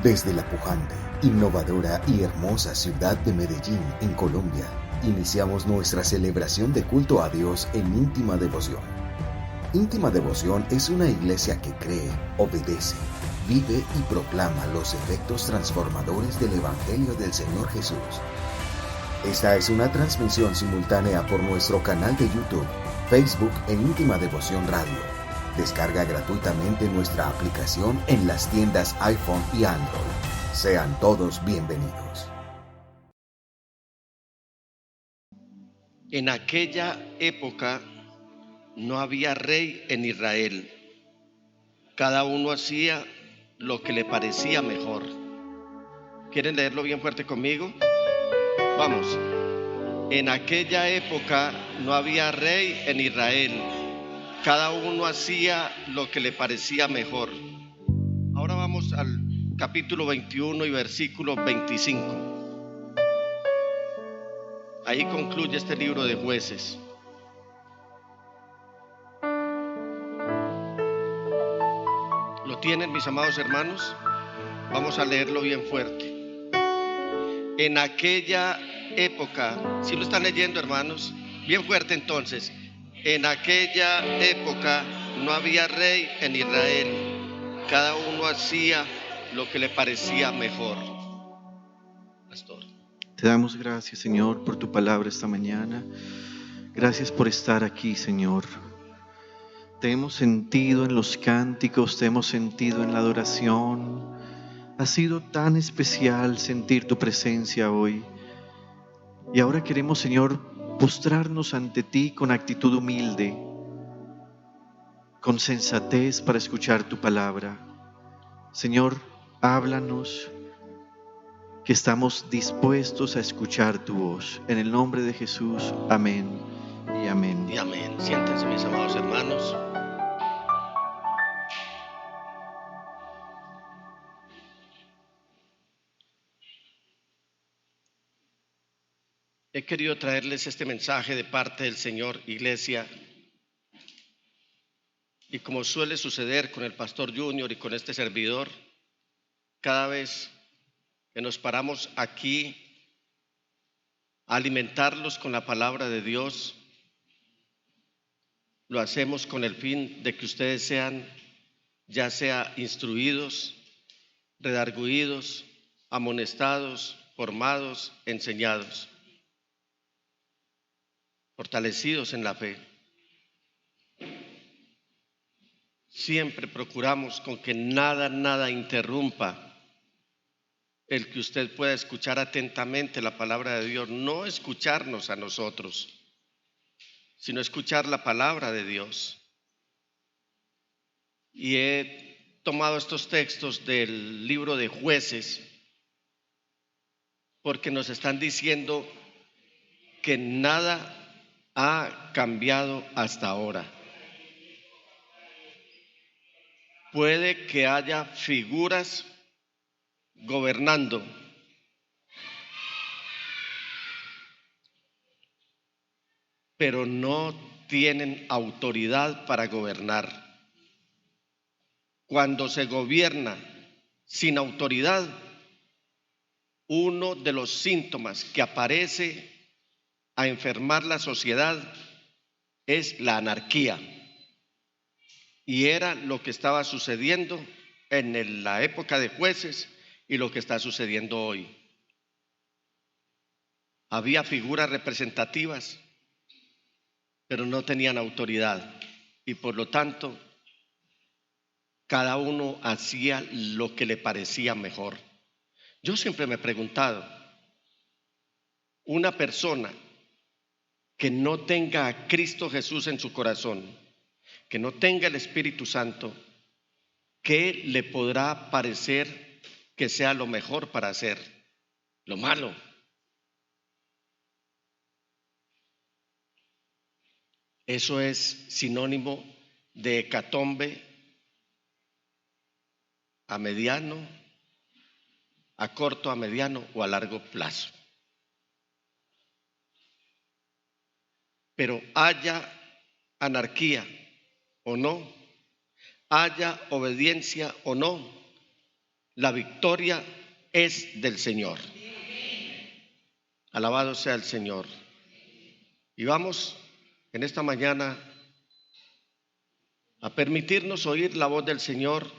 Desde la pujante, innovadora y hermosa ciudad de Medellín, en Colombia, iniciamos nuestra celebración de culto a Dios en íntima devoción. Íntima Devoción es una iglesia que cree, obedece, vive y proclama los efectos transformadores del Evangelio del Señor Jesús. Esta es una transmisión simultánea por nuestro canal de YouTube, Facebook e Íntima Devoción Radio. Descarga gratuitamente nuestra aplicación en las tiendas iPhone y Android. Sean todos bienvenidos. En aquella época no había rey en Israel. Cada uno hacía lo que le parecía mejor. ¿Quieren leerlo bien fuerte conmigo? Vamos. En aquella época no había rey en Israel. Cada uno hacía lo que le parecía mejor. Ahora vamos al capítulo 21 y versículo 25. Ahí concluye este libro de Jueces. ¿Lo tienen, mis amados hermanos? Vamos a leerlo bien fuerte. En aquella época, ¿sí lo están leyendo, hermanos? Bien fuerte entonces. En aquella época no había rey en Israel. Cada uno hacía lo que le parecía mejor. Pastor. Te damos gracias, Señor, por tu palabra esta mañana. Gracias por estar aquí, Señor. Te hemos sentido en los cánticos, te hemos sentido en la adoración. Ha sido tan especial sentir tu presencia hoy. Y ahora queremos, Señor, postrarnos ante ti con actitud humilde, con sensatez para escuchar tu palabra. Señor, háblanos, que estamos dispuestos a escuchar tu voz. En el nombre de Jesús, amén y amén. Y amén. Siéntense, mis amados hermanos. He querido traerles este mensaje de parte del Señor, iglesia. Y como suele suceder con el pastor Junior y con este servidor, cada vez que nos paramos aquí a alimentarlos con la palabra de Dios, lo hacemos con el fin de que ustedes sean ya sea instruidos, redarguidos, amonestados, formados, enseñados, fortalecidos en la fe. Siempre procuramos con que nada interrumpa el que usted pueda escuchar atentamente la palabra de Dios, no escucharnos a nosotros, sino escuchar la palabra de Dios. Y he tomado estos textos del libro de Jueces porque nos están diciendo que nada ha cambiado hasta ahora. Puede que haya figuras gobernando, pero no tienen autoridad para gobernar. Cuando se gobierna sin autoridad, uno de los síntomas que aparece a enfermar la sociedad es la anarquía. Y era lo que estaba sucediendo en la época de Jueces y lo que está sucediendo hoy. Había figuras representativas, pero no tenían autoridad. Y por lo tanto, cada uno hacía lo que le parecía mejor. Yo siempre me he preguntado, una persona que no tenga a Cristo Jesús en su corazón, que no tenga el Espíritu Santo, ¿qué le podrá parecer que sea lo mejor para hacer? Lo malo. Eso es sinónimo de hecatombe a mediano, a corto, a mediano o a largo plazo. Pero haya anarquía o no, haya obediencia o no, La victoria es del Señor. Alabado sea el Señor. Y vamos en esta mañana a permitirnos oír la voz del Señor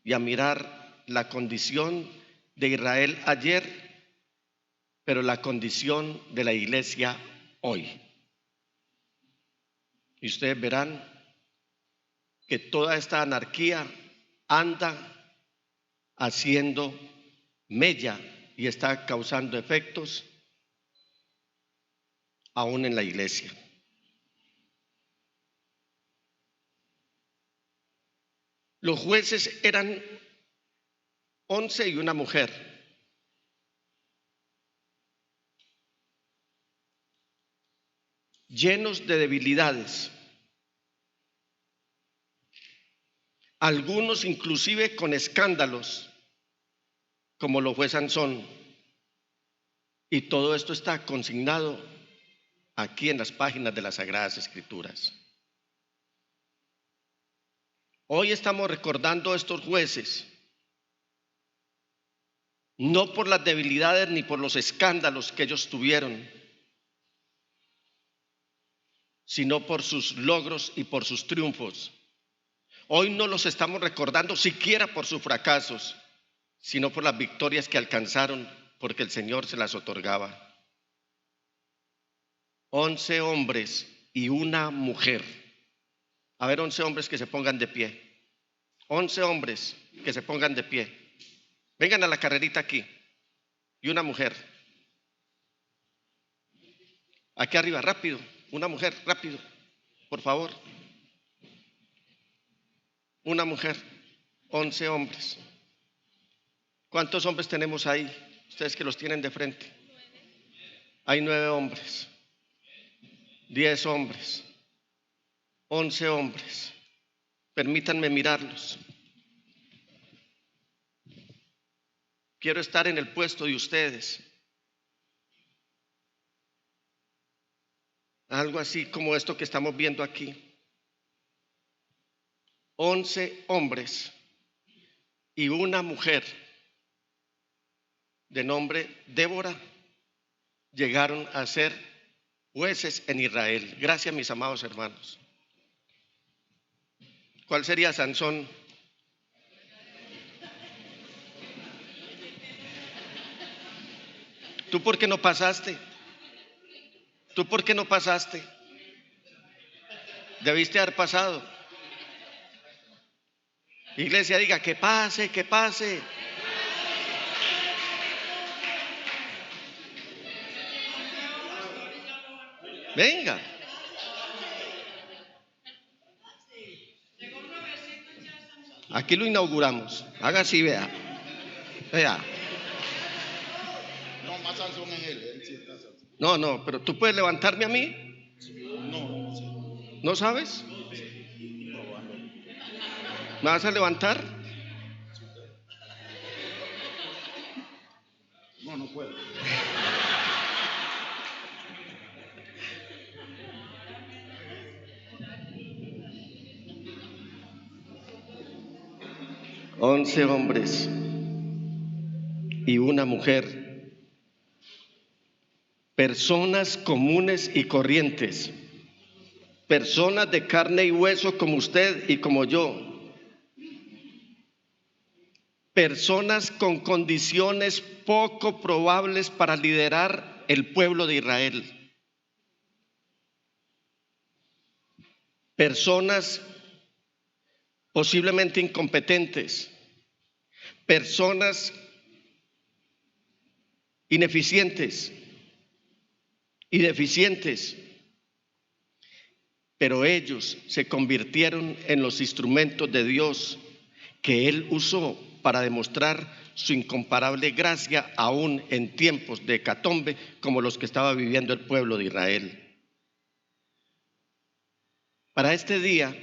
y a mirar la condición de Israel ayer, pero la condición de la iglesia hoy. Y ustedes verán que toda esta anarquía anda haciendo mella y está causando efectos aún en la iglesia. Los jueces eran 11 y una mujer. Llenos de debilidades. Algunos inclusive con escándalos, como lo fue Sansón. Y todo esto está consignado aquí en las páginas de las Sagradas Escrituras. Hoy estamos recordando a estos jueces, no por las debilidades ni por los escándalos que ellos tuvieron, sino por sus logros y por sus triunfos. Hoy no los estamos recordando siquiera por sus fracasos, sino por las victorias que alcanzaron, porque el Señor se las otorgaba. 11 hombres y una mujer. A ver, 11 hombres que se pongan de pie. 11 hombres que se pongan de pie. Vengan a la carrerita aquí. Y una mujer. Aquí arriba, rápido. Una mujer, rápido. Por favor. Una mujer. 11 hombres. ¿Cuántos hombres tenemos ahí? Ustedes que los tienen de frente. Hay 9 hombres. 10 hombres. 11 hombres. Permítanme mirarlos. Quiero estar en el puesto de ustedes. Algo así como esto que estamos viendo aquí. 11 hombres y una mujer de nombre Débora llegaron a ser jueces en Israel. Gracias, mis amados hermanos. ¿Cuál sería Sansón? ¿Tú por qué no pasaste? ¿Tú por qué no pasaste? Debiste haber pasado. Iglesia, diga que pase, que pase. Venga. Aquí lo inauguramos. Haga así, vea. Vea. No, más Sansón es él sí está Sansón. No, pero tú puedes levantarme a mí. No, ¿No sabes? ¿Me vas a levantar? no puedo. Once hombres y una mujer, personas comunes y corrientes, personas de carne y hueso como usted y como yo, personas con condiciones poco probables para liderar el pueblo de Israel, personas posiblemente incompetentes, personas ineficientes y deficientes, pero ellos se convirtieron en los instrumentos de Dios que Él usó para demostrar su incomparable gracia aún en tiempos de hecatombe como los que estaba viviendo el pueblo de Israel. Para este día,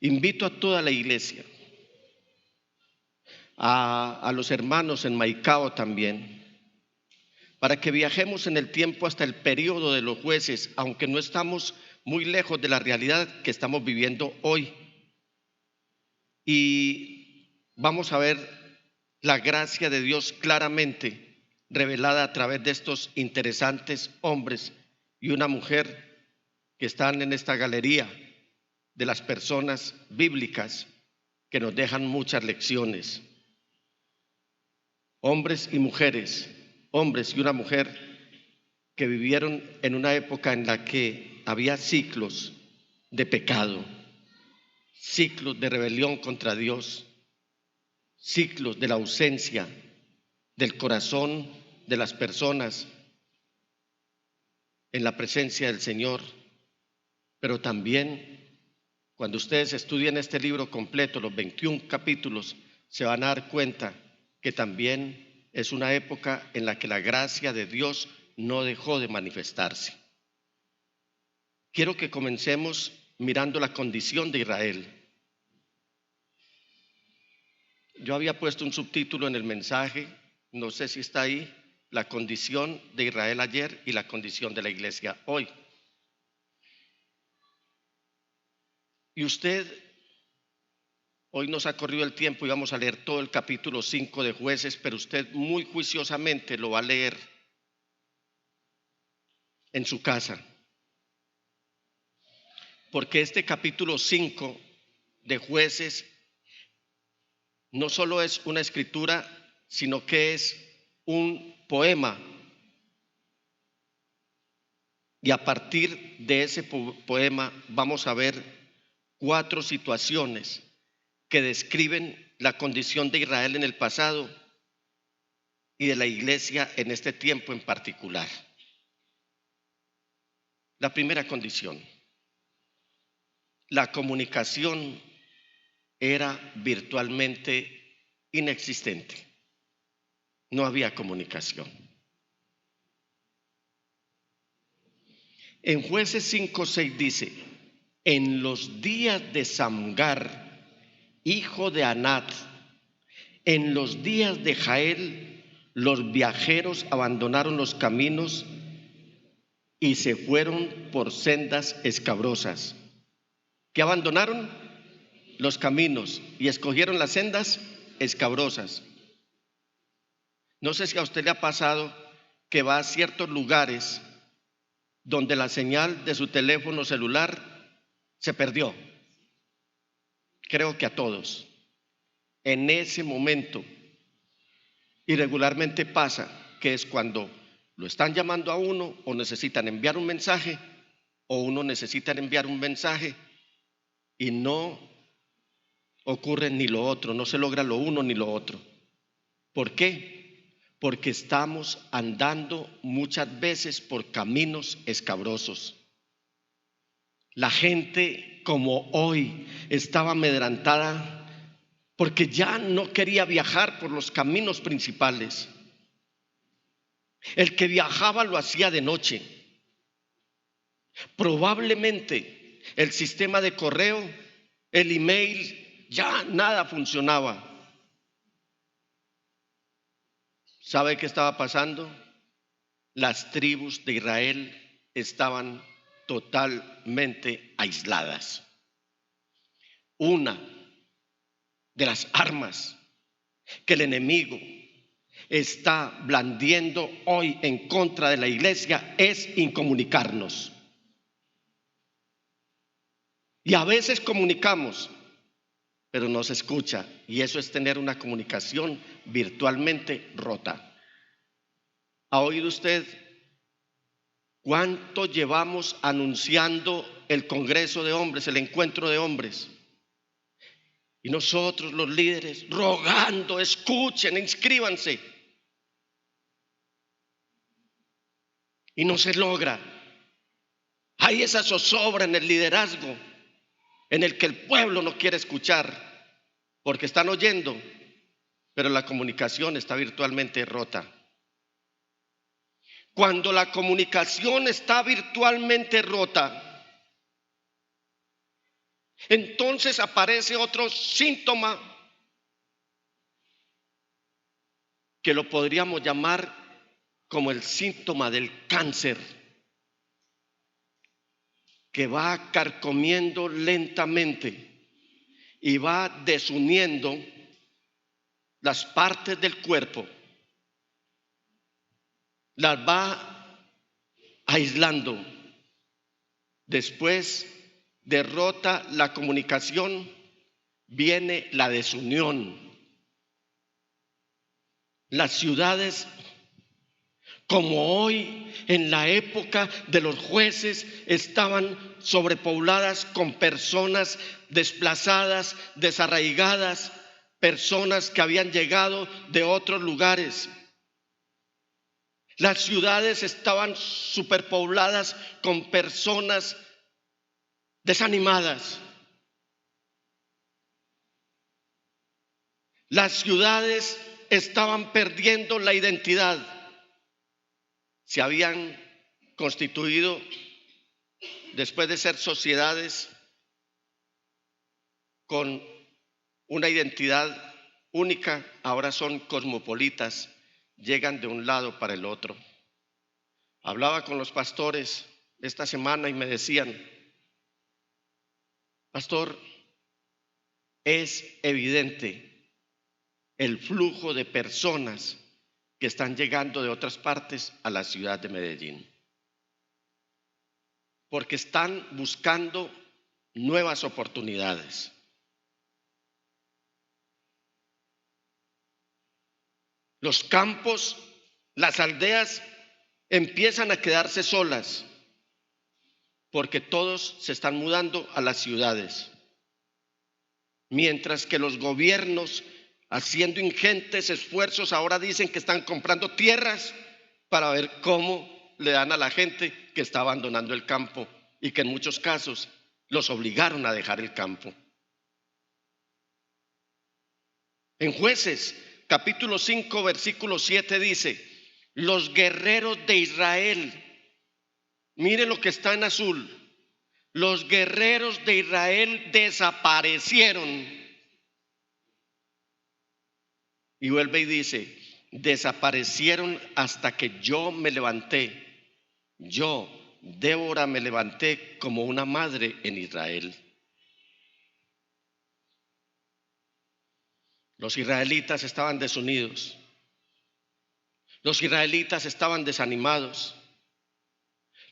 invito a toda la iglesia, a los hermanos en Maicao también, para que viajemos en el tiempo hasta el periodo de los jueces, aunque no estamos muy lejos de la realidad que estamos viviendo hoy. Y vamos a ver la gracia de Dios claramente revelada a través de estos interesantes hombres y una mujer que están en esta galería de las personas bíblicas que nos dejan muchas lecciones. Hombres y mujeres, hombres y una mujer que vivieron en una época en la que había ciclos de pecado, ciclos de rebelión contra Dios, ciclos de la ausencia del corazón de las personas en la presencia del Señor. Pero también, cuando ustedes estudien este libro completo, los 21 capítulos, se van a dar cuenta que también es una época en la que la gracia de Dios no dejó de manifestarse. Quiero que comencemos mirando la condición de Israel. Yo había puesto un subtítulo en el mensaje, no sé si está ahí, la condición de Israel ayer y la condición de la iglesia hoy. Y usted, hoy nos ha corrido el tiempo y vamos a leer todo el capítulo 5 de Jueces, pero usted muy juiciosamente lo va a leer en su casa. Porque este capítulo 5 de Jueces no solo es una escritura, sino que es un poema. Y a partir de ese poema vamos a ver 4 situaciones que describen la condición de Israel en el pasado y de la iglesia en este tiempo en particular. La primera condición: la comunicación era virtualmente inexistente. No había comunicación. En Jueces 5:6 dice: en los días de Samgar, hijo de Anat, en los días de Jael, los viajeros abandonaron los caminos y se fueron por sendas escabrosas. ¿Qué abandonaron? Los caminos, y escogieron las sendas escabrosas. No sé si a usted le ha pasado que va a ciertos lugares donde la señal de su teléfono celular se perdió. Creo que a todos. En ese momento, y regularmente pasa, que es cuando lo están llamando a uno o necesitan enviar un mensaje, o uno necesita enviar un mensaje y no ocurre ni lo otro, no se logra lo uno ni lo otro. ¿Por qué? Porque estamos andando muchas veces por caminos escabrosos. La gente, como hoy, estaba amedrentada porque ya no quería viajar por los caminos principales. El que viajaba lo hacía de noche. Probablemente el sistema de correo, el email, ya nada funcionaba. ¿Sabe qué estaba pasando? Las tribus de Israel estaban totalmente aisladas. Una de las armas que el enemigo está blandiendo hoy en contra de la iglesia es incomunicarnos. Y a veces comunicamos, pero no se escucha, y eso es tener una comunicación virtualmente rota. ¿Ha oído usted cuánto llevamos anunciando el Congreso de Hombres, el encuentro de hombres? Y nosotros los líderes rogando, escuchen, inscríbanse. Y no se logra. Hay esa zozobra en el liderazgo en el que el pueblo no quiere escuchar porque están oyendo, pero la comunicación está virtualmente rota. Cuando la comunicación está virtualmente rota, entonces aparece otro síntoma que lo podríamos llamar como el síntoma del cáncer, que va carcomiendo lentamente y va desuniendo las partes del cuerpo, las va aislando. Después derrota la comunicación, viene la desunión. Las ciudades, como hoy en la época de los jueces, estaban sobrepobladas con personas desplazadas, desarraigadas, personas que habían llegado de otros lugares. Las ciudades estaban superpobladas con personas desanimadas. Las ciudades estaban perdiendo la identidad. Se habían constituido, después de ser sociedades con una identidad única, ahora son cosmopolitas, llegan de un lado para el otro. Hablaba con los pastores esta semana y me decían: pastor, es evidente el flujo de personas que están llegando de otras partes a la ciudad de Medellín, porque están buscando nuevas oportunidades. Los campos, las aldeas empiezan a quedarse solas porque todos se están mudando a las ciudades, mientras que los gobiernos, haciendo ingentes esfuerzos, ahora dicen que están comprando tierras para ver cómo le dan a la gente que está abandonando el campo y que en muchos casos los obligaron a dejar el campo. En Jueces capítulo 5 versículo 7 dice: los guerreros de Israel, mire lo que está en azul, los guerreros de Israel desaparecieron. Y vuelve y dice: desaparecieron hasta que yo me levanté. Yo, Débora, me levanté como una madre en Israel. Los israelitas estaban desunidos. Los israelitas estaban desanimados.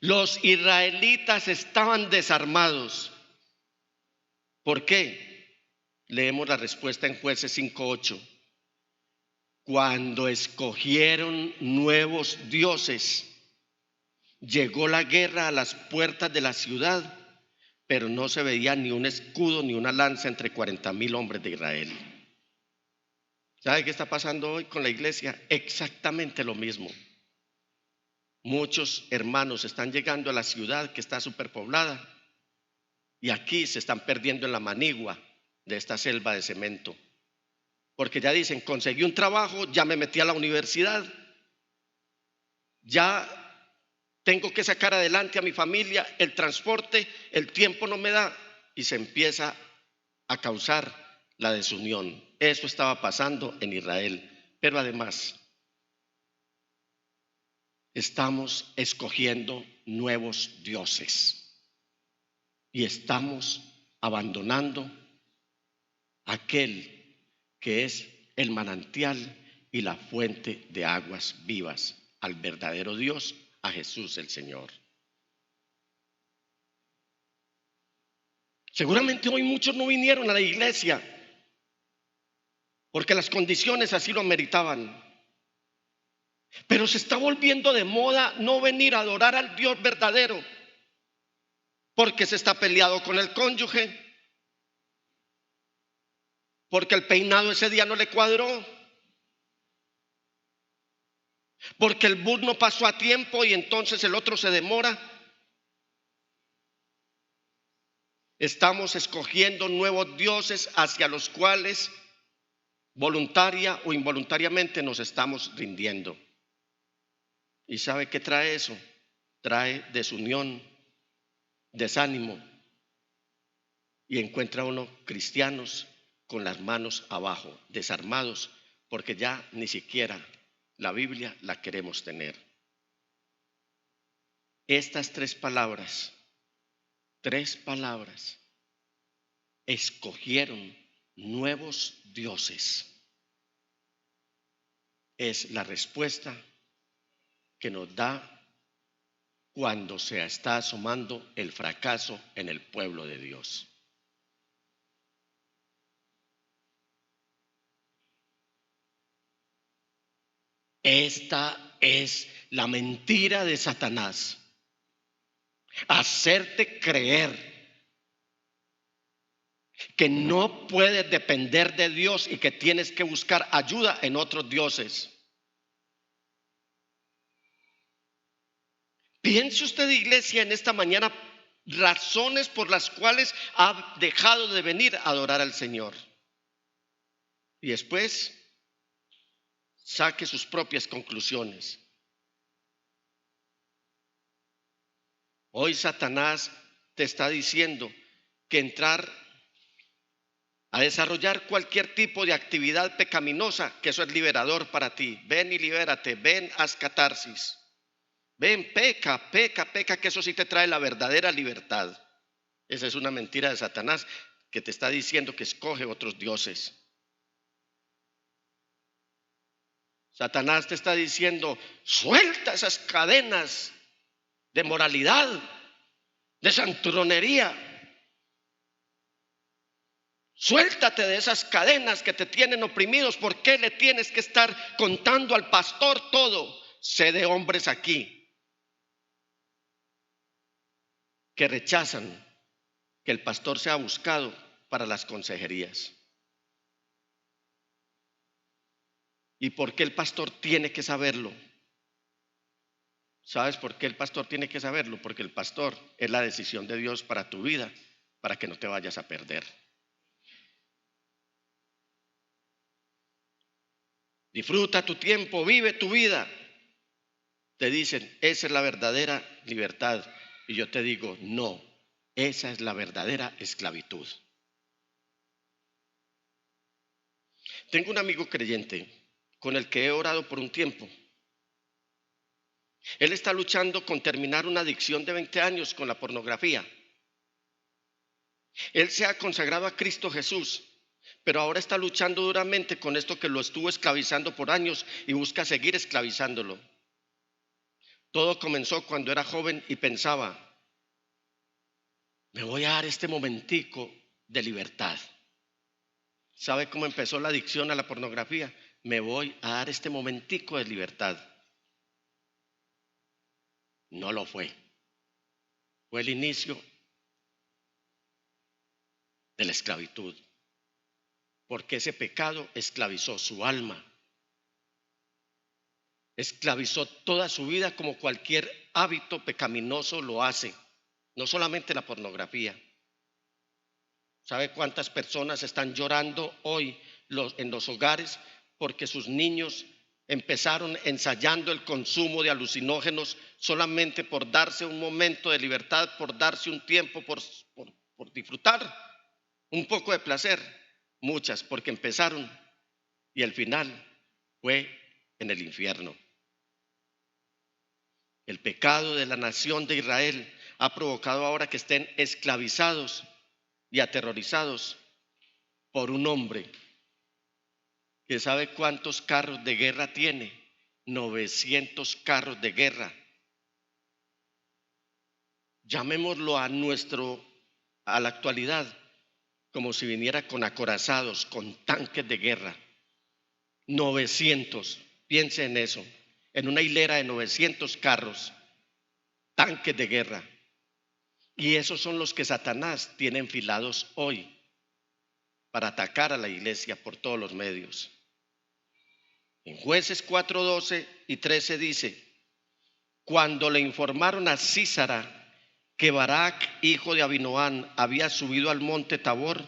Los israelitas estaban desarmados. ¿Por qué? Leemos la respuesta en Jueces 5:8. Cuando escogieron nuevos dioses, llegó la guerra a las puertas de la ciudad, pero no se veía ni un escudo ni una lanza entre 40,000 hombres de Israel. ¿Sabe qué está pasando hoy con la iglesia? Exactamente lo mismo. Muchos hermanos están llegando a la ciudad que está superpoblada y aquí se están perdiendo en la manigua de esta selva de cemento. Porque ya dicen: conseguí un trabajo, ya me metí a la universidad, ya tengo que sacar adelante a mi familia, el transporte, el tiempo no me da, y se empieza a causar la desunión. Eso estaba pasando en Israel. Pero además, estamos escogiendo nuevos dioses y estamos abandonando aquel que es el manantial y la fuente de aguas vivas, al verdadero Dios, a Jesús el Señor. Seguramente hoy muchos no vinieron a la iglesia porque las condiciones así lo ameritaban, pero se está volviendo de moda no venir a adorar al Dios verdadero porque se está peleado con el cónyuge, porque el peinado ese día no le cuadró, porque el bus no pasó a tiempo y entonces el otro se demora. Estamos escogiendo nuevos dioses hacia los cuales voluntaria o involuntariamente nos estamos rindiendo. ¿Y sabe qué trae eso? Trae desunión, desánimo, y encuentra uno cristianos con las manos abajo, desarmados, porque ya ni siquiera la Biblia la queremos tener. Estas tres palabras, escogieron nuevos dioses. es la respuesta que nos da cuando se está asomando el fracaso en el pueblo de Dios. Esta es la mentira de Satanás. Hacerte creer que no puedes depender de Dios y que tienes que buscar ayuda en otros dioses. Piense usted, iglesia, en esta mañana razones por las cuales ha dejado de venir a adorar al Señor. Y después saque sus propias conclusiones. Hoy Satanás te está diciendo que entrar a desarrollar cualquier tipo de actividad pecaminosa, que eso es liberador para ti. Ven y libérate, ven, haz catarsis. Ven, peca, que eso sí te trae la verdadera libertad. Esa es una mentira de Satanás que te está diciendo que escoge otros dioses. Satanás te está diciendo, suelta esas cadenas de moralidad, de santurronería. Suéltate de esas cadenas que te tienen oprimidos. ¿Por qué le tienes que estar contando al pastor todo? Sé de hombres aquí que rechazan que el pastor sea buscado para las consejerías. ¿Y por qué el pastor tiene que saberlo? ¿Sabes por qué el pastor tiene que saberlo? Porque el pastor es la decisión de Dios para tu vida, para que no te vayas a perder. Disfruta tu tiempo, vive tu vida. Te dicen, esa es la verdadera libertad. Y yo te digo, no, esa es la verdadera esclavitud. Tengo un amigo creyente con el que he orado por un tiempo. Él está luchando con terminar una adicción de 20 años con la pornografía. Él se ha consagrado a Cristo Jesús, pero ahora está luchando duramente con esto que lo estuvo esclavizando por años y busca seguir esclavizándolo. Todo comenzó cuando era joven y pensaba, me voy a dar este momentico de libertad. ¿Sabe cómo empezó la adicción a la pornografía? Me voy a dar este momentico de libertad. No lo fue. Fue el inicio de la esclavitud. Porque ese pecado esclavizó su alma. Esclavizó toda su vida como cualquier hábito pecaminoso lo hace. No solamente la pornografía. ¿Sabe cuántas personas están llorando hoy en los hogares porque sus niños empezaron ensayando el consumo de alucinógenos solamente por darse un momento de libertad, por darse un tiempo, por disfrutar un poco de placer? Muchas, porque empezaron y el final fue en el infierno. El pecado de la nación de Israel ha provocado ahora que estén esclavizados y aterrorizados por un hombre que sabe cuántos carros de guerra tiene. 900 carros de guerra. Llamémoslo a la actualidad como si viniera con acorazados, con tanques de guerra. 900, piense en eso, en una hilera de 900 carros, tanques de guerra. Y esos son los que Satanás tiene enfilados hoy para atacar a la iglesia por todos los medios. En Jueces 4:12 y 13 dice, cuando le informaron a Sísara que Barak, hijo de Abinoam, había subido al monte Tabor,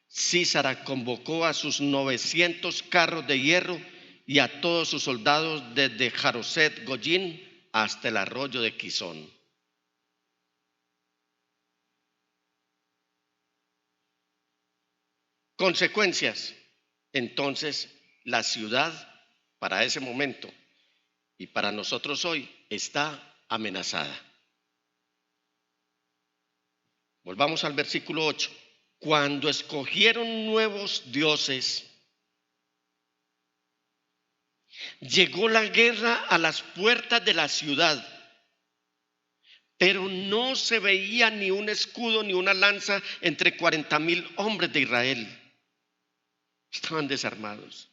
Sísara convocó a sus 900 carros de hierro y a todos sus soldados desde Jaroset Goyín hasta el arroyo de Quizón. Consecuencias. Entonces, la ciudad para ese momento y para nosotros hoy está amenazada. Volvamos al versículo 8. Cuando escogieron nuevos dioses, Llegó la guerra a las puertas de la ciudad, pero no se veía ni un escudo ni una lanza entre 40,000 hombres de Israel. Estaban desarmados.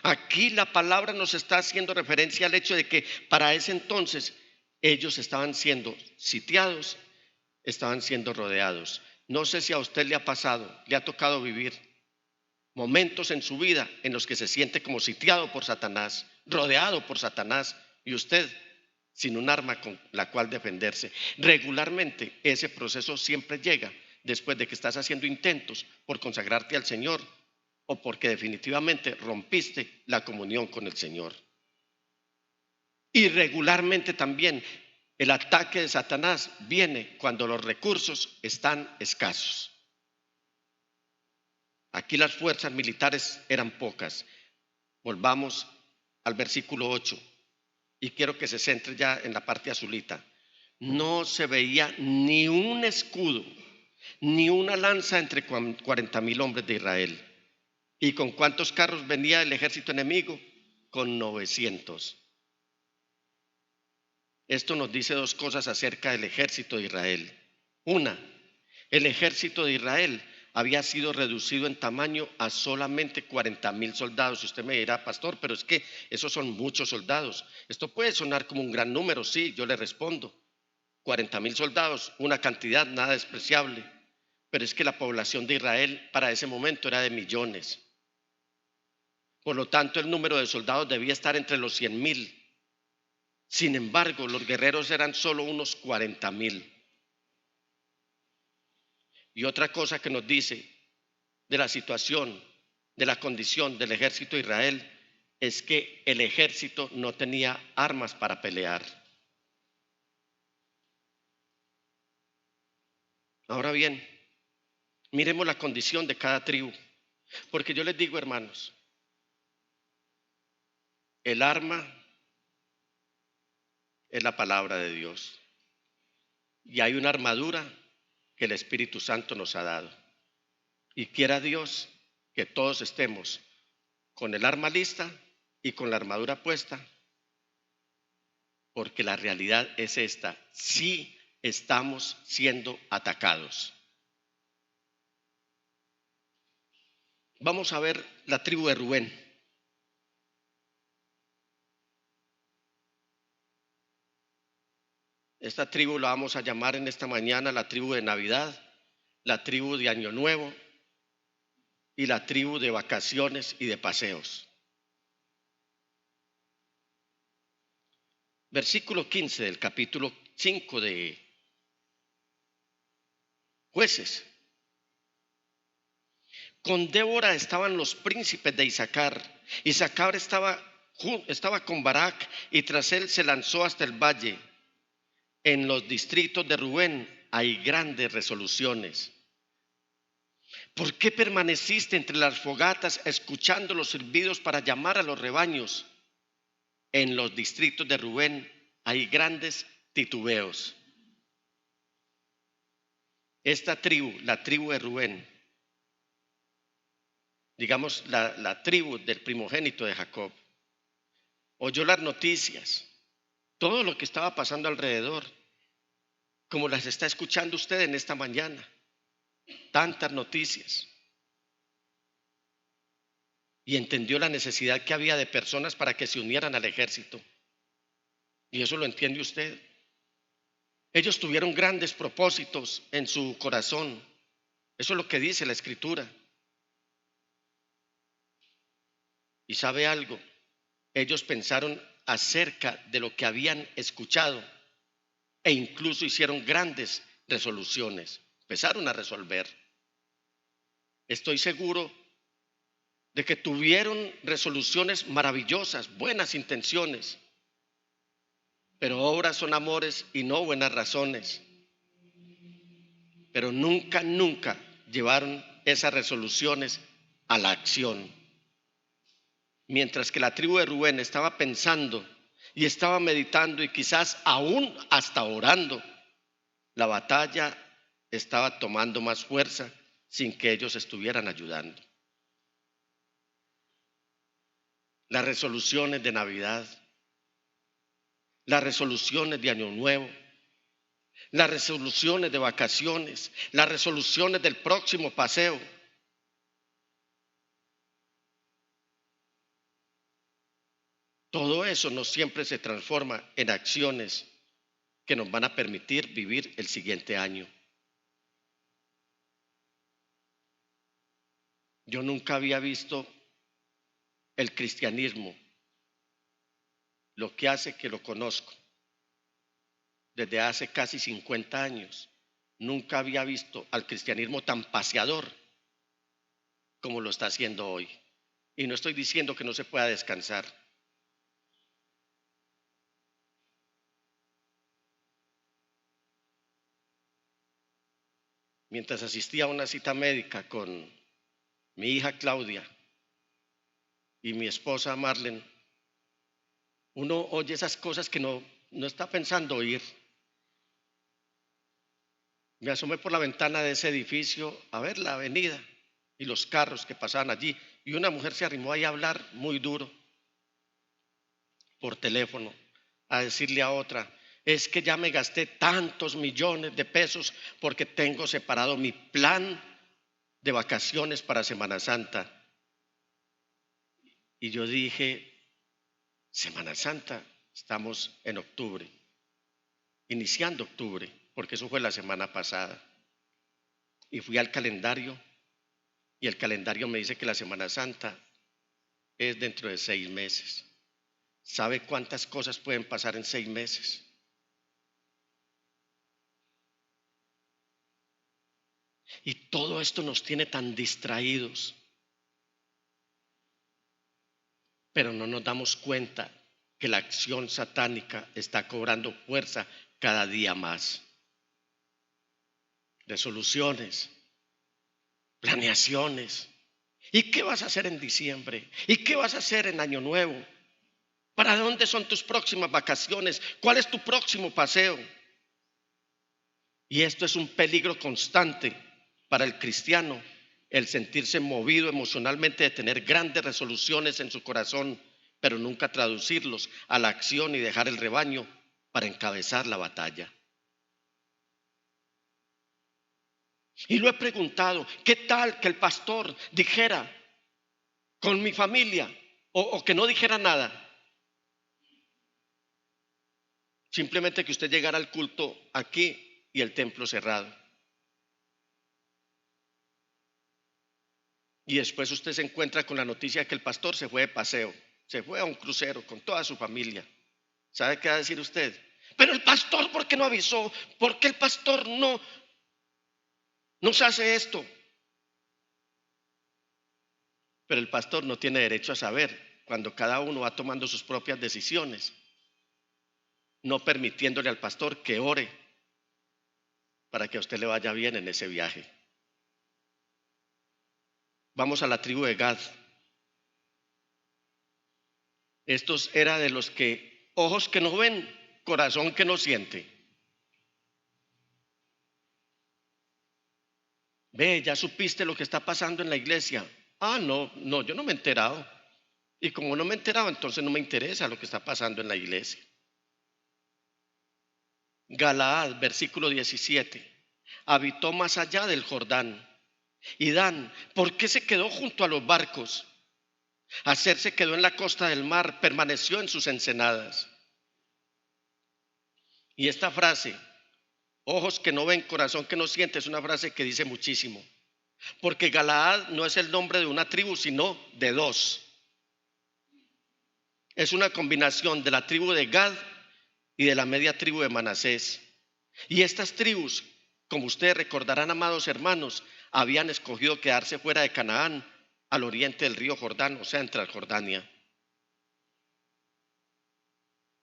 Aquí la palabra nos está haciendo referencia al hecho de que para ese entonces ellos estaban siendo sitiados, estaban siendo rodeados. No sé si a usted le ha pasado, le ha tocado vivir momentos en su vida en los que se siente como sitiado por Satanás, rodeado por Satanás, y usted sin un arma con la cual defenderse. Regularmente ese proceso siempre llega después de que estás haciendo intentos por consagrarte al Señor o porque definitivamente rompiste la comunión con el Señor. Y regularmente también el ataque de Satanás viene cuando los recursos están escasos. Aquí las fuerzas militares eran pocas. Volvamos al versículo 8 y quiero que se centre ya en la parte azulita. No se veía ni un escudo, ni una lanza entre 40,000 hombres de Israel. ¿Y con cuántos carros venía el ejército enemigo? Con 900. Esto nos dice dos cosas acerca del ejército de Israel. Una, el ejército de Israel había sido reducido en tamaño a solamente 40,000 soldados. Usted me dirá, pastor, pero es que esos son muchos soldados. Esto puede sonar como un gran número, sí, yo le respondo. 40,000 soldados, una cantidad nada despreciable. Pero es que la población de Israel para ese momento era de millones. Por lo tanto, el número de soldados debía estar entre los 100,000. Sin embargo, los guerreros eran solo unos 40,000. Y otra cosa que nos dice de la situación, de la condición del ejército de Israel, es que el ejército no tenía armas para pelear. Ahora bien, miremos la condición de cada tribu, porque yo les digo, hermanos, el arma es la palabra de Dios y hay una armadura que el Espíritu Santo nos ha dado. Y quiera Dios que todos estemos con el arma lista y con la armadura puesta, porque la realidad es esta: sí estamos siendo atacados. Vamos a ver la tribu de Rubén. Esta tribu la vamos a llamar en esta mañana la tribu de Navidad, la tribu de Año Nuevo y la tribu de vacaciones y de paseos. Versículo 15 del capítulo 5 de Jueces. Con Débora estaban los príncipes de Isaacar. Isaacar estaba con Barak y tras él se lanzó hasta el valle. En los distritos de Rubén hay grandes resoluciones. ¿Por qué permaneciste entre las fogatas escuchando los silbidos para llamar a los rebaños? En los distritos de Rubén hay grandes titubeos. Esta tribu, la tribu de Rubén, digamos la tribu del primogénito de Jacob, oyó las noticias, todo lo que estaba pasando alrededor, como las está escuchando usted en esta mañana. Tantas noticias. Y entendió la necesidad que había de personas para que se unieran al ejército. Y eso lo entiende usted. Ellos tuvieron grandes propósitos en su corazón. Eso es lo que dice la Escritura. Y sabe algo, ellos pensaron acerca de lo que habían escuchado e incluso hicieron grandes resoluciones. Empezaron a resolver. Estoy seguro de que tuvieron resoluciones maravillosas, buenas intenciones, pero obras son amores y no buenas razones. Pero nunca llevaron esas resoluciones a la acción. Mientras que la tribu de Rubén estaba pensando y estaba meditando y quizás aún hasta orando, la batalla estaba tomando más fuerza sin que ellos estuvieran ayudando. las resoluciones de Navidad, las resoluciones de Año Nuevo, las resoluciones de vacaciones, las resoluciones del próximo paseo. Todo eso no siempre se transforma en acciones que nos van a permitir vivir el siguiente año. Yo nunca había visto el cristianismo, lo que hace que lo conozco desde hace casi 50 años. Nunca había visto al cristianismo tan paseador como lo está haciendo hoy. Y no estoy diciendo que no se pueda descansar. Mientras asistía a una cita médica con mi hija Claudia y mi esposa Marlene, uno oye esas cosas que no está pensando oír. Me asomé por la ventana de ese edificio a ver la avenida y los carros que pasaban allí, y una mujer se arrimó ahí a hablar muy duro por teléfono, a decirle a otra: es que ya me gasté tantos millones de pesos porque tengo separado mi plan de vacaciones para Semana Santa. Y yo dije: Semana Santa, estamos en octubre, iniciando octubre, porque eso fue la semana pasada. Y fui al calendario, y el calendario me dice que la Semana Santa es dentro de 6 meses. ¿Sabe cuántas cosas pueden pasar en 6 meses? Y todo esto nos tiene tan distraídos, pero no nos damos cuenta que la acción satánica está cobrando fuerza cada día más. Resoluciones, planeaciones. ¿Y qué vas a hacer en diciembre? ¿Y qué vas a hacer en Año Nuevo? ¿Para dónde son tus próximas vacaciones? ¿Cuál es tu próximo paseo? Y esto es un peligro constante para el cristiano, el sentirse movido emocionalmente de tener grandes resoluciones en su corazón, pero nunca traducirlos a la acción y dejar el rebaño para encabezar la batalla. Y lo he preguntado: ¿qué tal que el pastor dijera con mi familia o que no dijera nada? Simplemente que usted llegara al culto aquí y el templo cerrado. Y después usted se encuentra con la noticia de que el pastor se fue de paseo, se fue a un crucero con toda su familia. ¿Sabe qué va a decir usted? Pero el pastor, ¿por qué no avisó? ¿Por qué el pastor no se hace esto? Pero el pastor no tiene derecho a saber cuando cada uno va tomando sus propias decisiones, no permitiéndole al pastor que ore para que a usted le vaya bien en ese viaje. Vamos a la tribu de Gad. Estos eran de los que ojos que no ven, corazón que no siente. Ve, ya supiste lo que está pasando en la iglesia. No, yo no me he enterado. Y como no me he enterado, entonces no me interesa lo que está pasando en la iglesia. Galaad, versículo 17. Habitó más allá del Jordán. Y Dan, ¿por qué se quedó junto a los barcos? Aser se quedó en la costa del mar, permaneció en sus ensenadas. Y esta frase, ojos que no ven, corazón que no siente, es una frase que dice muchísimo. Porque Galaad no es el nombre de una tribu, sino de dos. Es una combinación de la tribu de Gad y de la media tribu de Manasés. Y estas tribus, como ustedes recordarán, amados hermanos, habían escogido quedarse fuera de Canaán, al oriente del río Jordán, o sea, en Transjordania.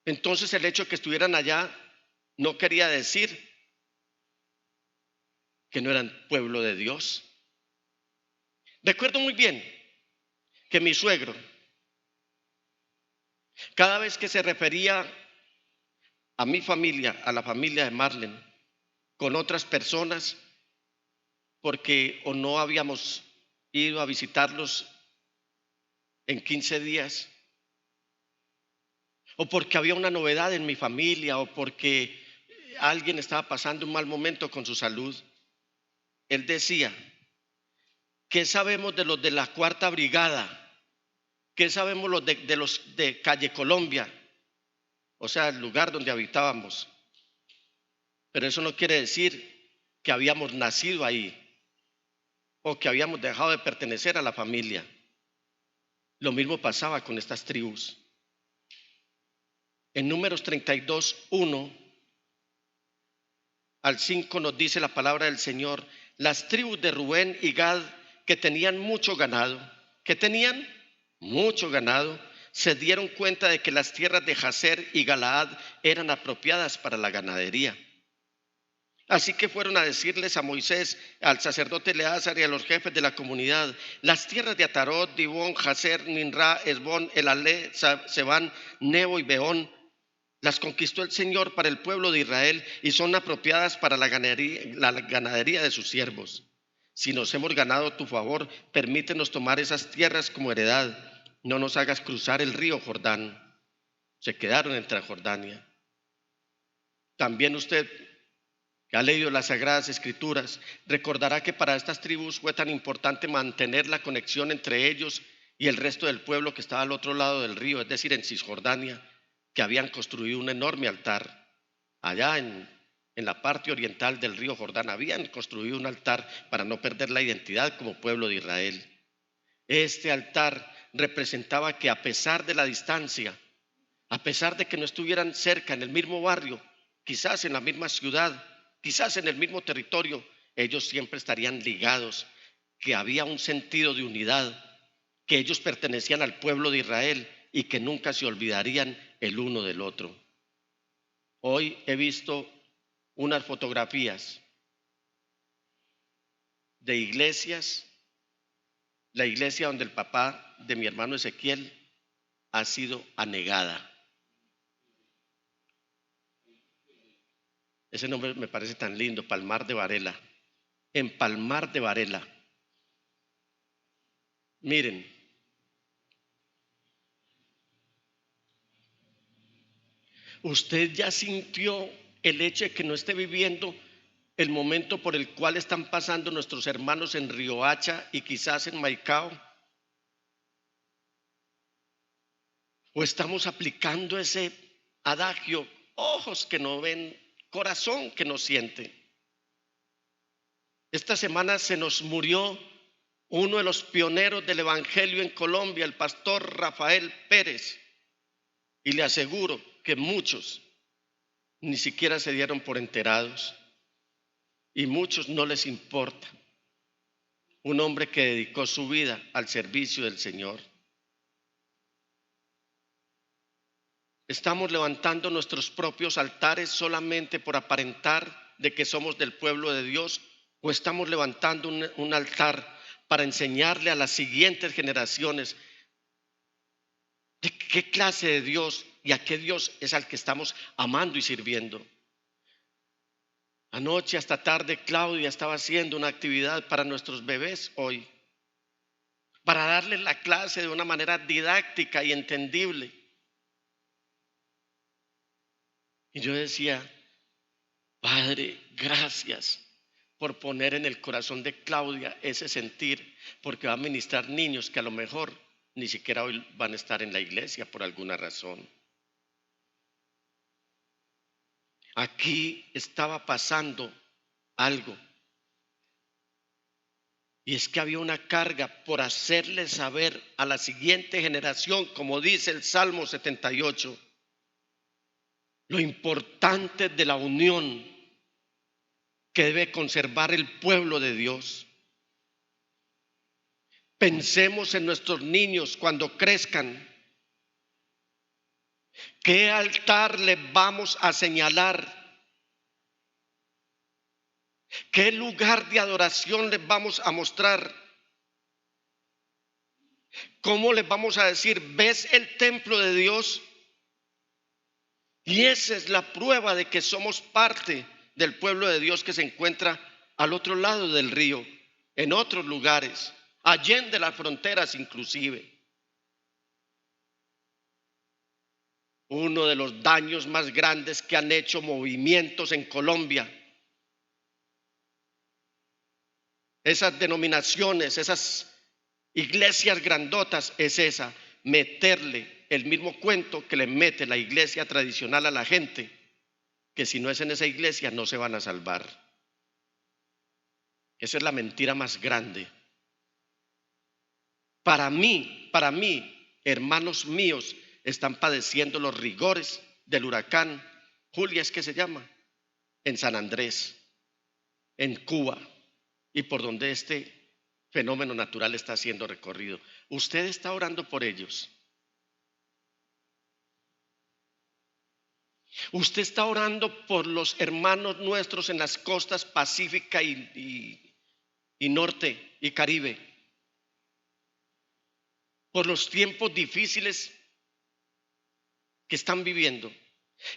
Entonces el hecho de que estuvieran allá no quería decir que no eran pueblo de Dios. Recuerdo muy bien que mi suegro, cada vez que se refería a mi familia, a la familia de Marlene, con otras personas, porque o no habíamos ido a visitarlos en 15 días, o porque había una novedad en mi familia, o porque alguien estaba pasando un mal momento con su salud. Él decía: ¿qué sabemos de los de la Cuarta Brigada? ¿Qué sabemos de los de Calle Colombia? O sea, el lugar donde habitábamos. Pero eso no quiere decir que habíamos nacido ahí o que habíamos dejado de pertenecer a la familia. Lo mismo pasaba con estas tribus. En Números 32, 1 al 5 nos dice la palabra del Señor: las tribus de Rubén y Gad, que tenían mucho ganado, se dieron cuenta de que las tierras de Jazer y Galaad eran apropiadas para la ganadería. Así que fueron a decirles a Moisés, al sacerdote Eleazar y a los jefes de la comunidad: las tierras de Atarot, Dibón, Jazer, Ninra, Esbón, Elalé, Sebán, Nebo y Beón las conquistó el Señor para el pueblo de Israel y son apropiadas para la ganadería de sus siervos. Si nos hemos ganado tu favor, permítenos tomar esas tierras como heredad. No nos hagas cruzar el río Jordán. Se quedaron en Transjordania. También usted, que ha leído las Sagradas Escrituras, recordará que para estas tribus fue tan importante mantener la conexión entre ellos y el resto del pueblo que estaba al otro lado del río, es decir, en Cisjordania, que habían construido un enorme altar. Allá en la parte oriental del río Jordán habían construido un altar para no perder la identidad como pueblo de Israel. Este altar representaba que a pesar de la distancia, a pesar de que no estuvieran cerca, en el mismo barrio, quizás en la misma ciudad, quizás en el mismo territorio, ellos siempre estarían ligados, que había un sentido de unidad, que ellos pertenecían al pueblo de Israel y que nunca se olvidarían el uno del otro. Hoy he visto unas fotografías de iglesias, la iglesia donde el papá de mi hermano Ezequiel ha sido anegada. Ese nombre me parece tan lindo, Palmar de Varela. En Palmar de Varela. Miren, usted ya sintió el hecho de que no esté viviendo el momento por el cual están pasando nuestros hermanos en Riohacha y quizás en Maicao. O estamos aplicando ese adagio: ojos que no ven, corazón que no siente. Esta semana se nos murió uno de los pioneros del evangelio en Colombia, el pastor Rafael Pérez, y le aseguro que muchos ni siquiera se dieron por enterados y muchos no les importa. Un hombre que dedicó su vida al servicio del Señor. Estamos levantando nuestros propios altares solamente por aparentar de que somos del pueblo de Dios, o estamos levantando un altar para enseñarle a las siguientes generaciones de qué clase de Dios y a qué Dios es al que estamos amando y sirviendo. Anoche hasta tarde Claudia estaba haciendo una actividad para nuestros bebés hoy, para darles la clase de una manera didáctica y entendible. Y yo decía: Padre, gracias por poner en el corazón de Claudia ese sentir, porque va a ministrar niños que a lo mejor ni siquiera hoy van a estar en la iglesia por alguna razón. Aquí estaba pasando algo, y es que había una carga por hacerle saber a la siguiente generación, como dice el Salmo 78, lo importante de la unión que debe conservar el pueblo de Dios. Pensemos en nuestros niños cuando crezcan. ¿Qué altar les vamos a señalar? ¿Qué lugar de adoración les vamos a mostrar? ¿Cómo les vamos a decir: ves el templo de Dios? Y esa es la prueba de que somos parte del pueblo de Dios que se encuentra al otro lado del río, en otros lugares, allende las fronteras inclusive. uno de los daños más grandes que han hecho movimientos en Colombia. Esas denominaciones, esas iglesias grandotas, es esa, meterle el mismo cuento que le mete la iglesia tradicional a la gente, que si no es en esa iglesia no se van a salvar. Esa es la mentira más grande. Para mí, hermanos míos, están padeciendo los rigores del huracán Julia, es que se llama, en San Andrés, en Cuba, y por donde este fenómeno natural está siendo recorrido. Usted está orando por ellos. Usted está orando por los hermanos nuestros en las costas pacífica y norte y Caribe, por los tiempos difíciles que están viviendo.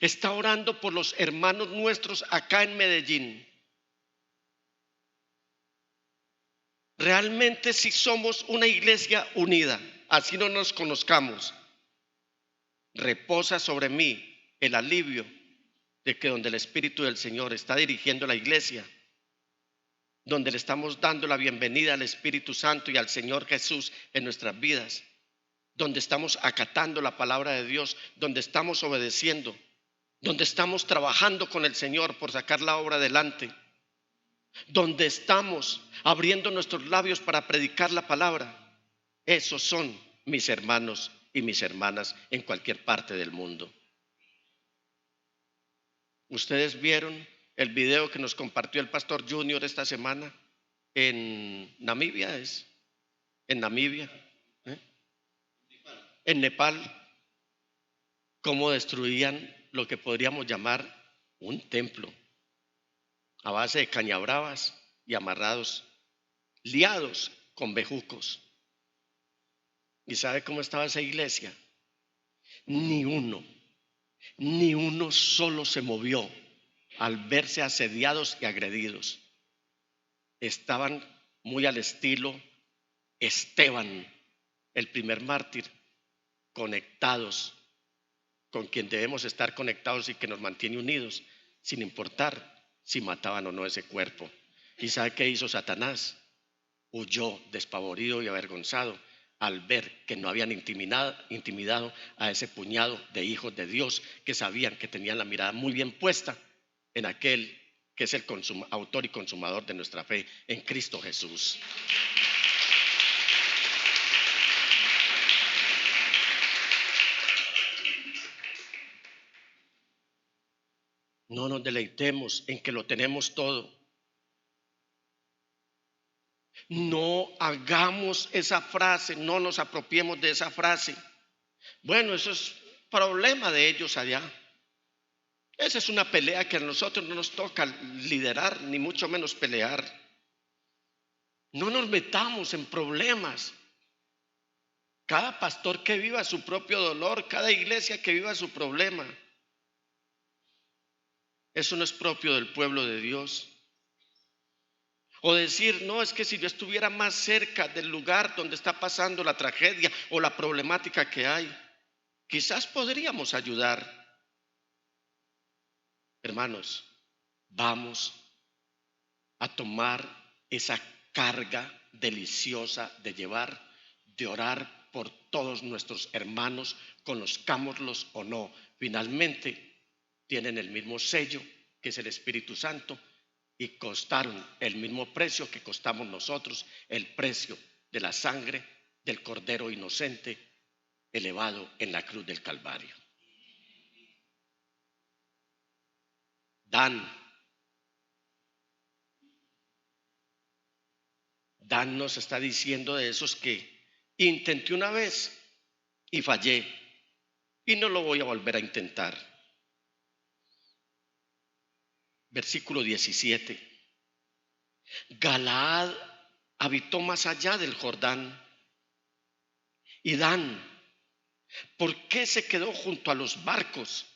Está orando por los hermanos nuestros acá en Medellín. Realmente si somos una iglesia unida, así no nos conozcamos, reposa sobre mí el alivio de que donde el Espíritu del Señor está dirigiendo la iglesia, donde le estamos dando la bienvenida al Espíritu Santo y al Señor Jesús en nuestras vidas, donde estamos acatando la palabra de Dios, donde estamos obedeciendo, donde estamos trabajando con el Señor por sacar la obra adelante, donde estamos abriendo nuestros labios para predicar la palabra. Esos son mis hermanos y mis hermanas en cualquier parte del mundo. Ustedes vieron el video que nos compartió el pastor Junior esta semana en Namibia, en Nepal, cómo destruían lo que podríamos llamar un templo a base de cañabravas y amarrados, liados con bejucos. ¿Y sabe cómo estaba esa iglesia? Ni uno solo se movió al verse asediados y agredidos. Estaban muy al estilo Esteban, el primer mártir, conectados con quien debemos estar conectados y que nos mantiene unidos, sin importar si mataban o no ese cuerpo. ¿Y sabe qué hizo Satanás? Huyó despavorido y avergonzado al ver que no habían intimidado a ese puñado de hijos de Dios que sabían que tenían la mirada muy bien puesta en aquel que es el autor y consumador de nuestra fe, en Cristo Jesús. No nos deleitemos en que lo tenemos todo. No hagamos esa frase, no nos apropiemos de esa frase. Bueno, eso es problema de ellos allá. Esa es una pelea que a nosotros no nos toca liderar, ni mucho menos pelear. No nos metamos en problemas. Cada pastor que viva su propio dolor, cada iglesia que viva su problema. Eso no es propio del pueblo de Dios. O decir, no, es que si yo estuviera más cerca del lugar donde está pasando la tragedia o la problemática que hay, quizás podríamos ayudar. Hermanos, vamos a tomar esa carga deliciosa de llevar, de orar por todos nuestros hermanos, conozcámoslos o no. Finalmente, tienen el mismo sello que es el Espíritu Santo y costaron el mismo precio que costamos nosotros, el precio de la sangre del Cordero inocente elevado en la cruz del Calvario. Dan nos está diciendo de esos que intenté una vez y fallé y no lo voy a volver a intentar. Versículo 17. Galaad habitó más allá del Jordán. Y Dan, ¿por qué se quedó junto a los barcos?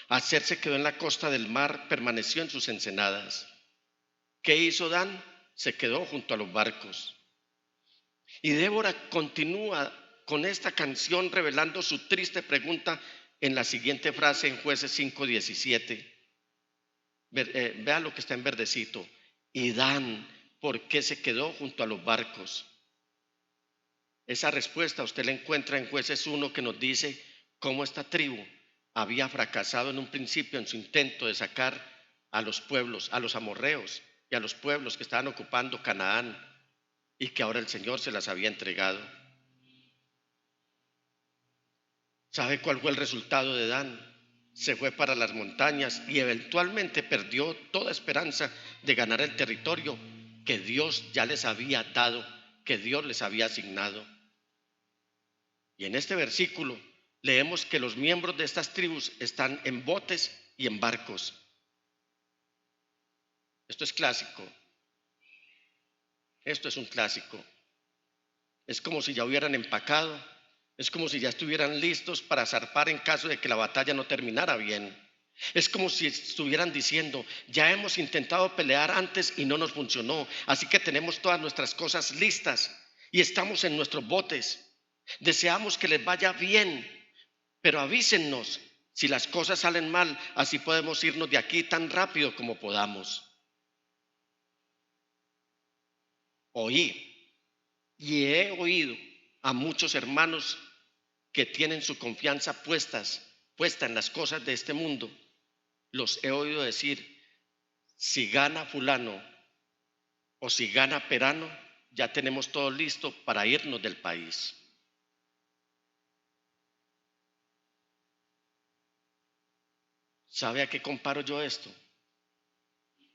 Aser se quedó en la costa del mar, permaneció en sus ensenadas. ¿Qué hizo Dan? Se quedó junto a los barcos. Y Débora continúa con esta canción revelando su triste pregunta en la siguiente frase en Jueces 5:17. Vea lo que está en verdecito. Y Dan, ¿por qué se quedó junto a los barcos? Esa respuesta usted la encuentra en Jueces 1, que nos dice cómo esta tribu había fracasado en un principio en su intento de sacar a los pueblos, a los amorreos y a los pueblos que estaban ocupando Canaán, y que ahora el Señor se las había entregado. ¿Sabe cuál fue el resultado de Dan? Se fue para las montañas y eventualmente perdió toda esperanza de ganar el territorio que Dios ya les había dado, que Dios les había asignado. Y en este versículo leemos que los miembros de estas tribus están en botes y en barcos. Esto es clásico. Esto es un clásico. Es como si ya hubieran empacado. Es como si ya estuvieran listos para zarpar en caso de que la batalla no terminara bien. Es como si estuvieran diciendo: ya hemos intentado pelear antes y no nos funcionó, así que tenemos todas nuestras cosas listas y estamos en nuestros botes. Deseamos que les vaya bien, pero avísennos si las cosas salen mal, así podemos irnos de aquí tan rápido como podamos. Oí y he oído a muchos hermanos que tienen su confianza puesta en las cosas de este mundo. Los he oído decir: si gana fulano o si gana perano, ya tenemos todo listo para irnos del país. ¿Sabe a qué comparo yo esto?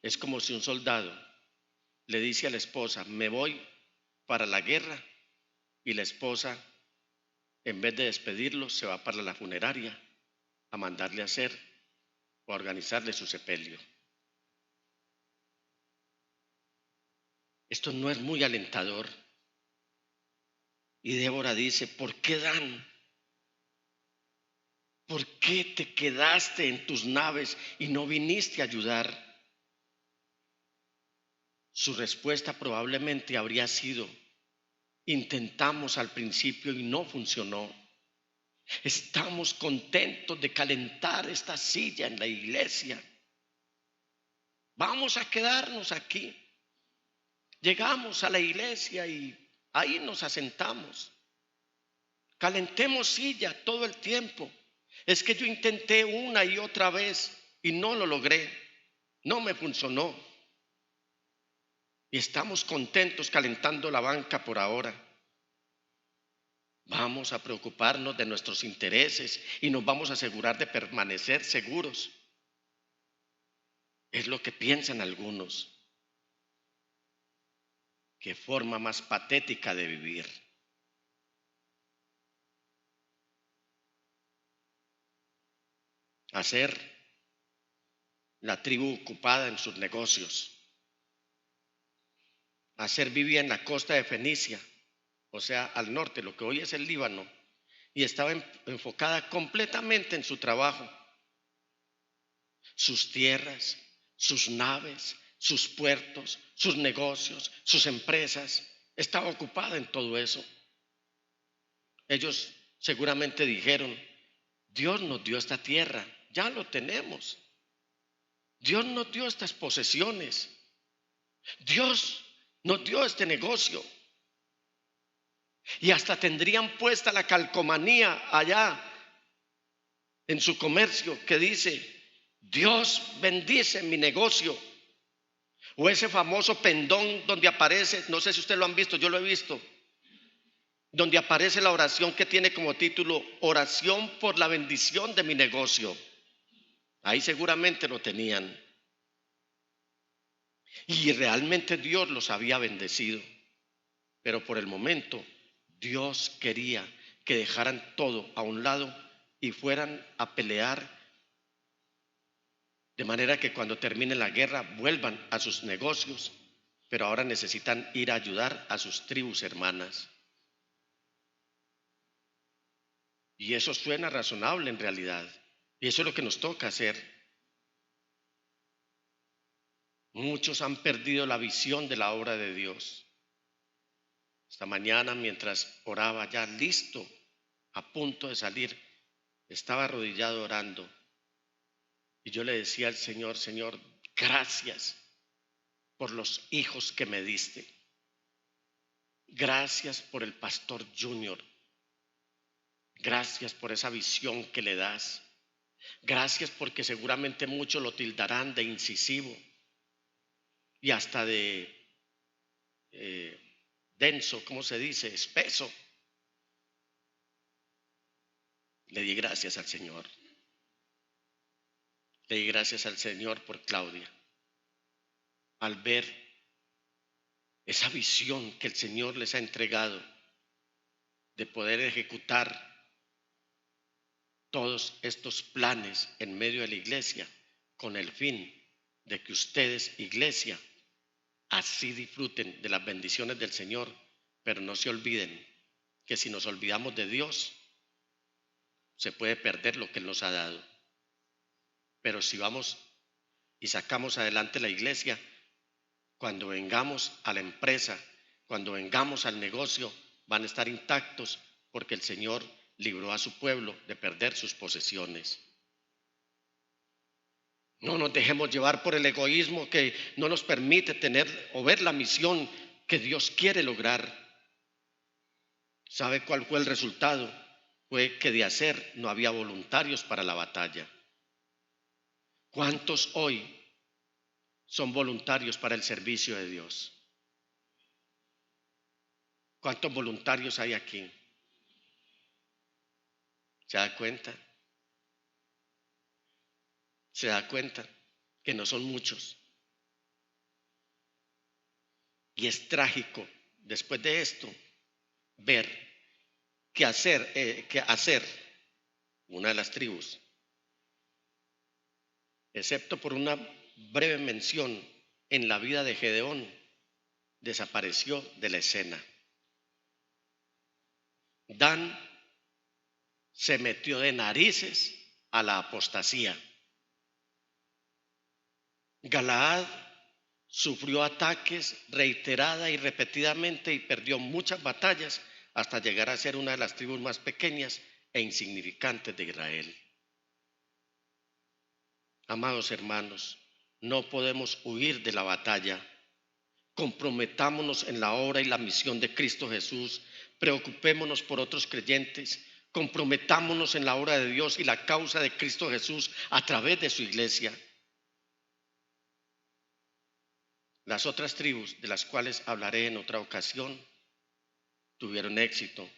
Es como si un soldado le dice a la esposa: me voy para la guerra, y la esposa, en vez de despedirlo, se va para la funeraria a mandarle a hacer o a organizarle su sepelio. Esto no es muy alentador. Y Débora dice: ¿por qué Dan? ¿Por qué te quedaste en tus naves y no viniste a ayudar? Su respuesta probablemente habría sido: intentamos al principio y no funcionó. Estamos contentos de calentar esta silla en la iglesia. Vamos a quedarnos aquí. Llegamos a la iglesia y ahí nos asentamos. Calentemos silla todo el tiempo. Es que yo intenté una y otra vez y no lo logré. No me funcionó. Y estamos contentos calentando la banca por ahora. Vamos a preocuparnos de nuestros intereses y nos vamos a asegurar de permanecer seguros. Es lo que piensan algunos. Qué forma más patética de vivir. Hacer la tribu ocupada en sus negocios. Hacer vivía en la costa de Fenicia, o sea, al norte, lo que hoy es el Líbano, y estaba enfocada completamente en su trabajo. Sus tierras, sus naves, sus puertos, sus negocios, sus empresas, estaba ocupada en todo eso. Ellos seguramente dijeron: Dios nos dio esta tierra, ya lo tenemos. Dios nos dio estas posesiones. Dios nos dio este negocio. Y hasta tendrían puesta la calcomanía allá en su comercio que dice: Dios bendice mi negocio. O ese famoso pendón donde aparece, no sé si ustedes lo han visto, yo lo he visto, donde aparece la oración que tiene como título: oración por la bendición de mi negocio. Ahí seguramente lo tenían. Y realmente Dios los había bendecido. Pero por el momento Dios quería que dejaran todo a un lado y fueran a pelear, de manera que cuando termine la guerra vuelvan a sus negocios, pero ahora necesitan ir a ayudar a sus tribus hermanas. Y eso suena razonable en realidad. Y eso es lo que nos toca hacer. Muchos han perdido la visión de la obra de Dios. Esta mañana, mientras oraba, ya listo, a punto de salir, estaba arrodillado orando y yo le decía al Señor: Señor, gracias por los hijos que me diste. Gracias por el pastor Junior. Gracias por esa visión que le das. Gracias porque seguramente muchos lo tildarán de incisivo y hasta de denso, ¿cómo se dice? Espeso. Le di gracias al Señor. Le di gracias al Señor por Claudia. Al ver esa visión que el Señor les ha entregado de poder ejecutar todos estos planes en medio de la iglesia, con el fin de que ustedes, iglesia, así disfruten de las bendiciones del Señor, pero no se olviden que si nos olvidamos de Dios, se puede perder lo que Él nos ha dado. Pero si vamos y sacamos adelante la iglesia, cuando vengamos a la empresa, cuando vengamos al negocio, van a estar intactos porque el Señor libró a su pueblo de perder sus posesiones. No nos dejemos llevar por el egoísmo que no nos permite tener o ver la misión que Dios quiere lograr. ¿Sabe cuál fue el resultado? Fue que de hacer no había voluntarios para la batalla. ¿Cuántos hoy son voluntarios para el servicio de Dios? ¿Cuántos voluntarios hay aquí? ¿Se da cuenta? ¿Se da cuenta que no son muchos? Y es trágico después de esto ver que hacer una de las tribus, excepto por una breve mención en la vida de Gedeón, desapareció de la escena. Dan se metió de narices a la apostasía. Galaad sufrió ataques reiterada y repetidamente y perdió muchas batallas hasta llegar a ser una de las tribus más pequeñas e insignificantes de Israel. Amados hermanos, no podemos huir de la batalla. Comprometámonos en la obra y la misión de Cristo Jesús. Preocupémonos por otros creyentes. Comprometámonos en la obra de Dios y la causa de Cristo Jesús a través de su iglesia. Las otras tribus, de las cuales hablaré en otra ocasión, tuvieron éxito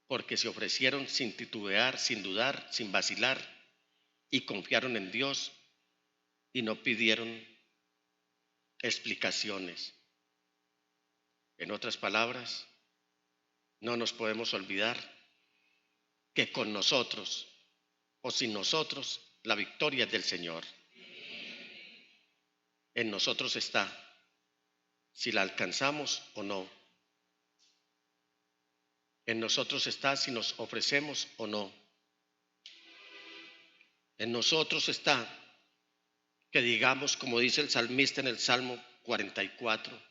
porque se ofrecieron sin titubear, sin dudar, sin vacilar, y confiaron en Dios y no pidieron explicaciones. En otras palabras, no nos podemos olvidar que con nosotros o sin nosotros la victoria es del Señor. En nosotros está si la alcanzamos o no. En nosotros está si nos ofrecemos o no. En nosotros está que digamos, como dice el salmista en el Salmo 44,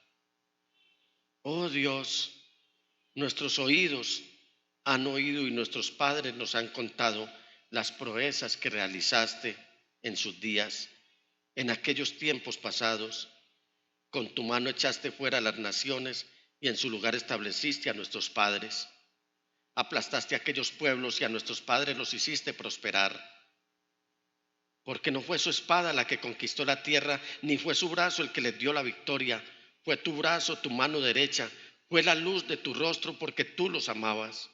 oh Dios, nuestros oídos han oído y nuestros padres nos han contado las proezas que realizaste en sus días, en aquellos tiempos pasados. Con tu mano echaste fuera a las naciones y en su lugar estableciste a nuestros padres. Aplastaste a aquellos pueblos y a nuestros padres los hiciste prosperar. Porque no fue su espada la que conquistó la tierra, ni fue su brazo el que les dio la victoria. Fue tu brazo, tu mano derecha, fue la luz de tu rostro porque tú los amabas.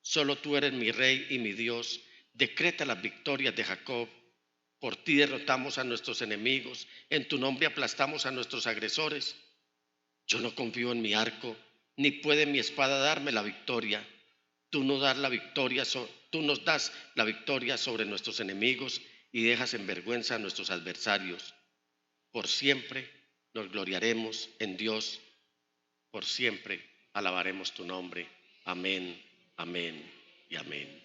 Solo tú eres mi rey y mi Dios. Decreta las victorias de Jacob. Por ti derrotamos a nuestros enemigos, en tu nombre aplastamos a nuestros agresores. Yo no confío en mi arco, ni puede mi espada darme la victoria. Tú nos das la victoria sobre nuestros enemigos y dejas en vergüenza a nuestros adversarios. Por siempre nos gloriaremos en Dios, por siempre alabaremos tu nombre. Amén, amén y amén.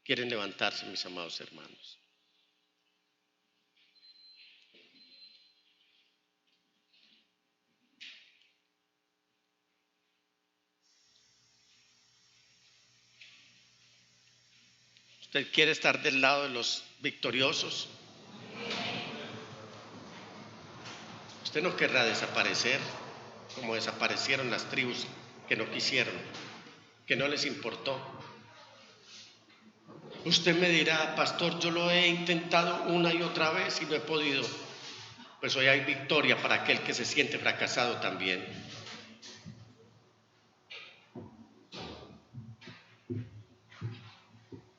¿Quieren levantarse, mis amados hermanos? ¿Usted quiere estar del lado de los victoriosos? Usted no querrá desaparecer como desaparecieron las tribus que no quisieron, que no les importó. Usted me dirá, pastor, yo lo he intentado una y otra vez y no he podido. Pues hoy hay victoria para aquel que se siente fracasado también.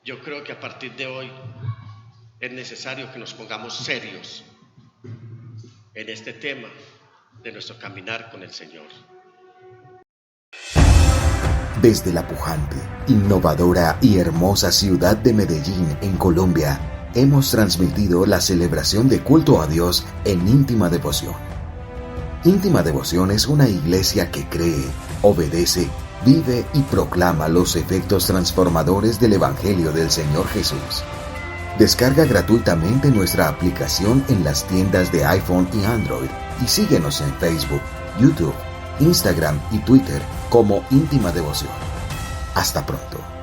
Yo creo que a partir de hoy es necesario que nos pongamos serios en este tema de nuestro caminar con el Señor. Desde la pujante, innovadora y hermosa ciudad de Medellín, en Colombia, hemos transmitido la celebración de culto a Dios en íntima devoción. Íntima Devoción es una iglesia que cree, obedece, vive y proclama los efectos transformadores del Evangelio del Señor Jesús. Descarga gratuitamente nuestra aplicación en las tiendas de iPhone y Android y síguenos en Facebook, YouTube, Instagram y Twitter como Íntima Devoción. Hasta pronto.